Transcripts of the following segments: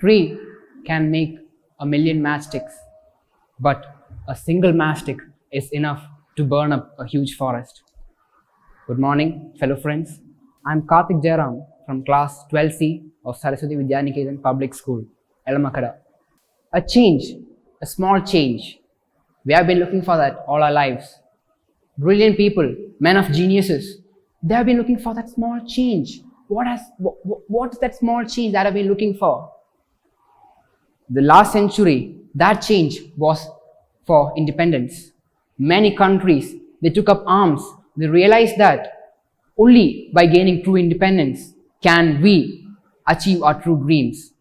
tree can make a million matchsticks, but a single matchstick is enough to burn up a huge forest. Good morning, fellow friends. I'm Karthik Jayaram from class 12C of Saraswathy Vidyanikethan Public School, Elamakkara. A change, a small change. We have been looking for that all our lives. Brilliant people, men of geniuses, they have been looking for that small change. What is that small change that I've been looking for? The last century, that change was for independence. Many countries, they took up arms. They realized that only by gaining true independence can we achieve our true dreams.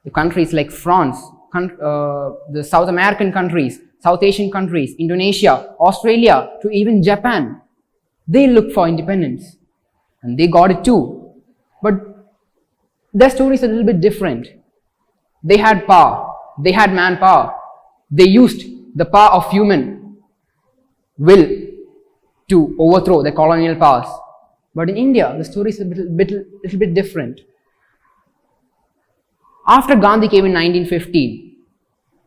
The countries like France, the South American countries, South Asian countries, Indonesia, Australia, to even Japan, they look for independence and they got it too. But their story is a little bit different. They had power, they had manpower, they used the power of human will to overthrow the colonial powers. But in India, the story is a little bit different. After Gandhi came in 1915,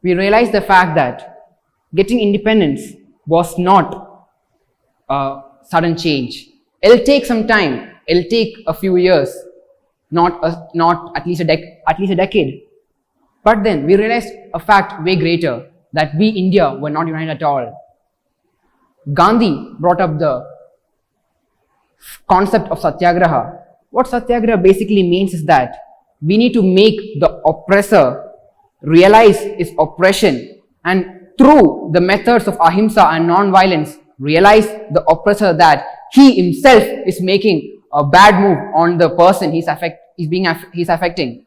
we realized the fact that getting independence was not a sudden change. It'll take some time. It'll take a few years, not at least a decade. But then we realized a fact way greater, that we India were not united at all. Gandhi brought up the concept of satyagraha. What satyagraha basically means is that we need to make the oppressor realize his oppression, and through the methods of ahimsa and non-violence, realize the oppressor that he himself is making a bad move on the person he's affecting.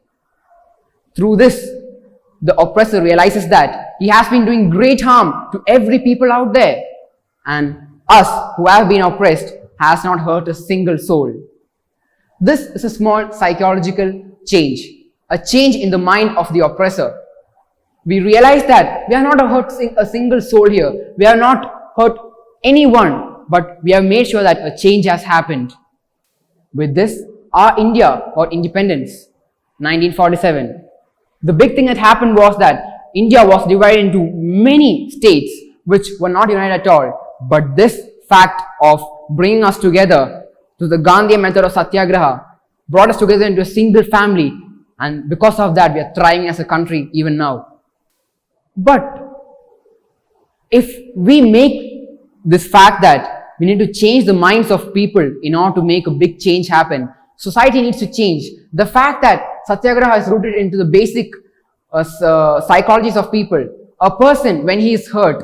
Through this, the oppressor realizes that he has been doing great harm to every people out there, and us who have been oppressed has not hurt a single soul. This is a small psychological change, a change in the mind of the oppressor. We realize that we are not hurting a single soul here. We are not hurt anyone, but we have made sure that a change has happened. With this, our India got independence, 1947. The big thing that happened was that India was divided into many states which were not united at all. But this fact of bringing us together to the Gandhian method of satyagraha brought us together into a single family, and because of that we are thriving as a country even now. But if we make this fact that we need to change the minds of people in order to make a big change happen, society needs to change. The fact that satyagraha is rooted into the basic psychologies of people. A person, when he is hurt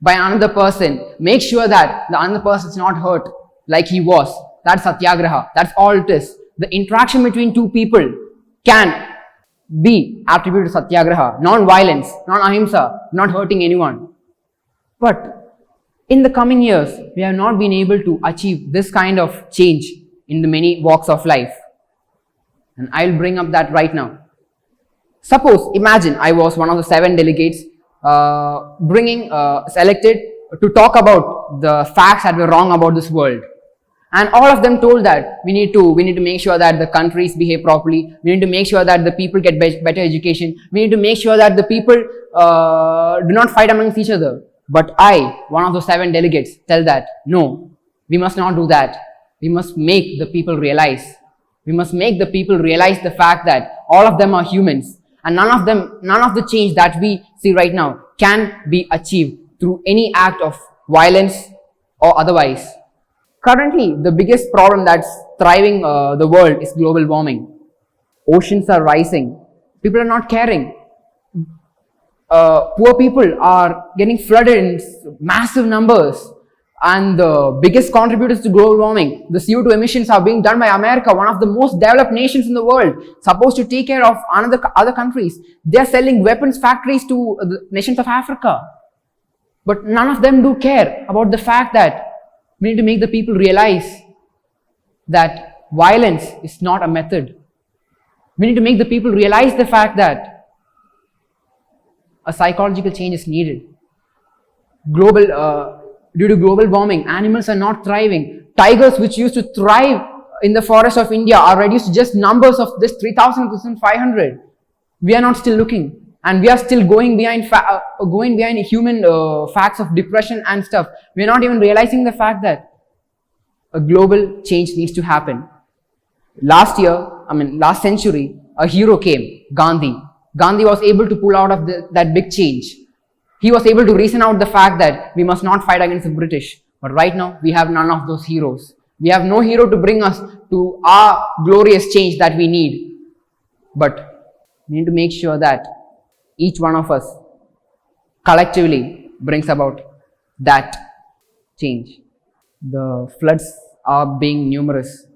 by another person, make sure that the other person is not hurt like he was. That's satyagraha. That's all it is. The interaction between two people can be attributed to satyagraha. Non-violence, non-ahimsa, not hurting anyone. But in the coming years, we have not been able to achieve this kind of change in the many walks of life. And I'll bring up that right now. Suppose, imagine I was one of the 7 delegates selected to talk about the facts that were wrong about this world. And all of them told that we need to make sure that the countries behave properly. We need to make sure that the people get better education. We need to make sure that the people do not fight amongst each other. But I, one of the 7 delegates, tell that no, we must not do that. We must make the people realize. We must make the people realize the fact that all of them are humans, and none of the change that we see right now can be achieved through any act of violence or otherwise. Currently, the biggest problem that's thriving the world is global warming. Oceans are rising. People are not caring. Poor people are getting flooded in massive numbers. And the biggest contributors to global warming, the CO2 emissions, are being done by America, one of the most developed nations in the world, supposed to take care of other countries. They are selling weapons factories to the nations of Africa. But none of them do care about the fact that we need to make the people realize that violence is not a method. We need to make the people realize the fact that a psychological change is needed. Due to global warming, animals are not thriving. Tigers, which used to thrive in the forests of India, are reduced to just numbers of this 3,000 to 500. we are not still looking. And we are still going behind human facts of depression and stuff. We are not even realizing the fact that a global change needs to happen. Last century, a hero came, Gandhi. Gandhi was able to pull out of that big change. He was able to reason out the fact that we must not fight against the British. But right now, we have none of those heroes. We have no hero to bring us to our glorious change that we need. But we need to make sure that each one of us collectively brings about that change. The floods are being numerous.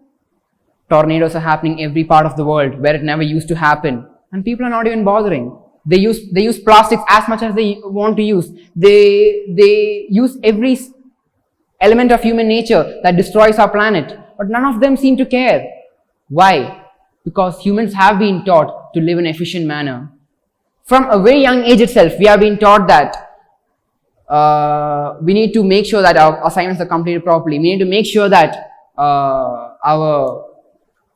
Tornadoes are happening every part of the world where it never used to happen. And people are not even bothering. They use plastics as much as they want to use. They use every element of human nature that destroys our planet. But none of them seem to care. Why? Because humans have been taught to live in an efficient manner. From a very young age itself, we have been taught that we need to make sure that our assignments are completed properly. We need to make sure that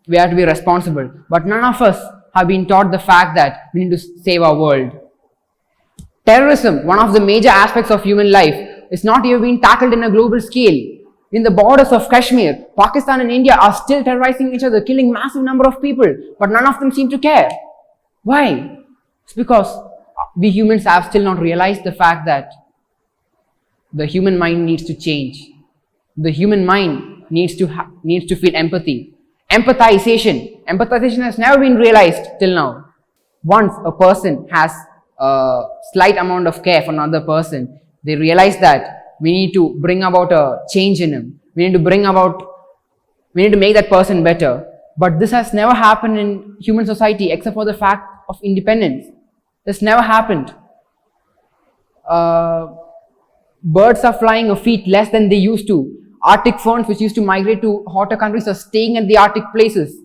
we have to be responsible. But none of us have been taught the fact that we need to save our world. Terrorism, one of the major aspects of human life, is not even being tackled in a global scale. In the borders of Kashmir, Pakistan and India are still terrorizing each other, killing massive number of people, but none of them seem to care. Why? It's because we humans have still not realized the fact that the human mind needs to change. The human mind needs to feel empathy. Empathization has never been realized till now. Once a person has a slight amount of care for another person, they realize that we need to bring about a change in him. We need to make that person better. But this has never happened in human society except for the fact of independence. This never happened. Birds are flying a feet less than they used to. Arctic ferns, which used to migrate to hotter countries, are staying at the Arctic places.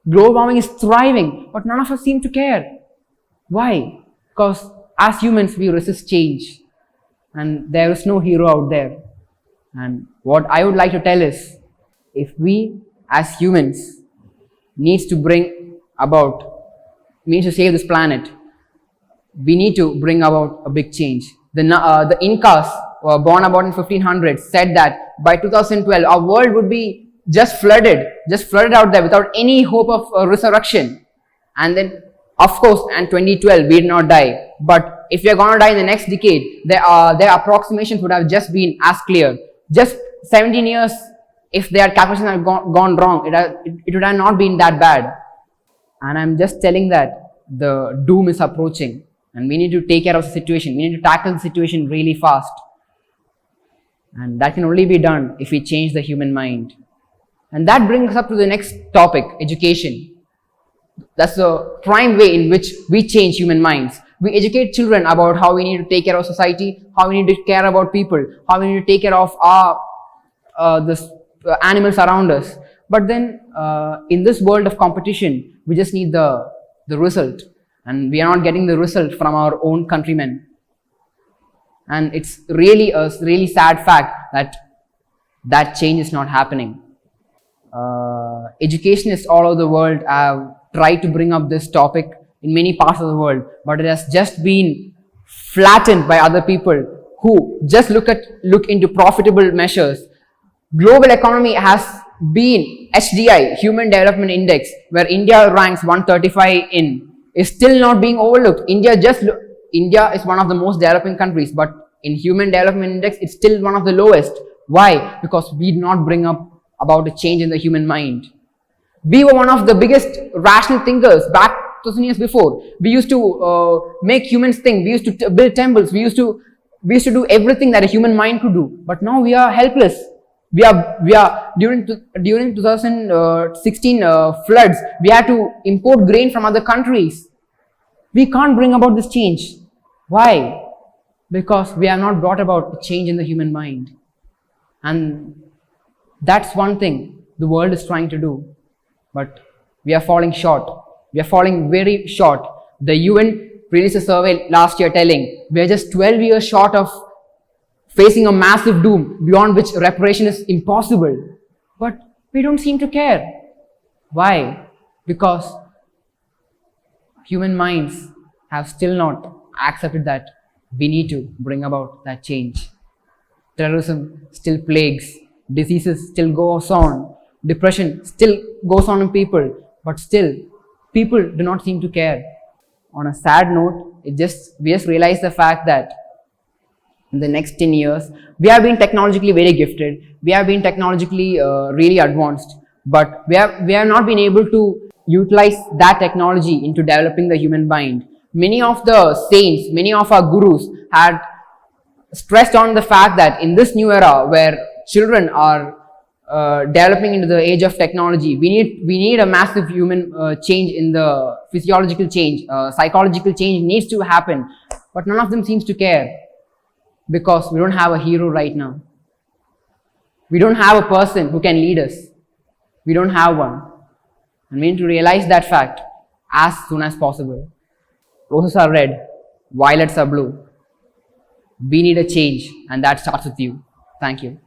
Global warming is thriving, but none of us seem to care. Why? Because as humans, we resist change. And there is no hero out there. And what I would like to tell is, if we as humans need to save this planet, we need to bring about a big change. The Incas were born about in 1500s said that by 2012 our world would be just flooded out there without any hope of resurrection. And then of course in 2012 we did not die. But if we are going to die in the next decade, their approximations would have just been as clear. Just 17 years, if their calculations had gone wrong, it would have not been that bad. And I'm just telling that the doom is approaching and we need to take care of the situation. We need to tackle the situation really fast. And that can only be done if we change the human mind. And that brings us up to the next topic, education. That's the prime way in which we change human minds. We educate children about how we need to take care of society, how we need to care about people, how we need to take care of the animals around us. But then in this world of competition, we just need the result. And we are not getting the result from our own countrymen. And it's really a really sad fact that change is not happening. Educationists all over the world have tried to bring up this topic in many parts of the world, but it has just been flattened by other people who just look into profitable measures. Global economy has been HDI, Human Development Index, where India ranks 135 is still not being overlooked. India is one of the most developing countries, but in Human Development Index, it's still one of the lowest. Why? Because we did not bring up about a change in the human mind. We were one of the biggest rational thinkers back 1,000 years before. We used to make humans think. We used to build temples. We used to do everything that a human mind could do. But now we are helpless. We are during 2016 floods, we had to import grain from other countries. We can't bring about this change. Why? Because we have not brought about a change in the human mind. And that's one thing the world is trying to do. But we are falling short. We are falling very short. The UN released a survey last year telling we are just 12 years short of facing a massive doom beyond which reparation is impossible. But we don't seem to care. Why? Because human minds have still not accepted that we need to bring about that change. Terrorism still plagues, diseases still goes on, depression still goes on in people, but still people do not seem to care. On a sad note, we just realize the fact that in the next 10 years, we have been technologically very gifted, we have been technologically really advanced, but we have not been able to utilize that technology into developing the human mind. Many of the saints, many of our gurus had stressed on the fact that in this new era where children are developing into the age of technology, we need a massive human change in the physiological change, psychological change needs to happen, but none of them seems to care because we don't have a hero right now. We don't have a person who can lead us. We don't have one, and we need to realize that fact as soon as possible. Roses are red, violets are blue. We need a change, and that starts with you. Thank you.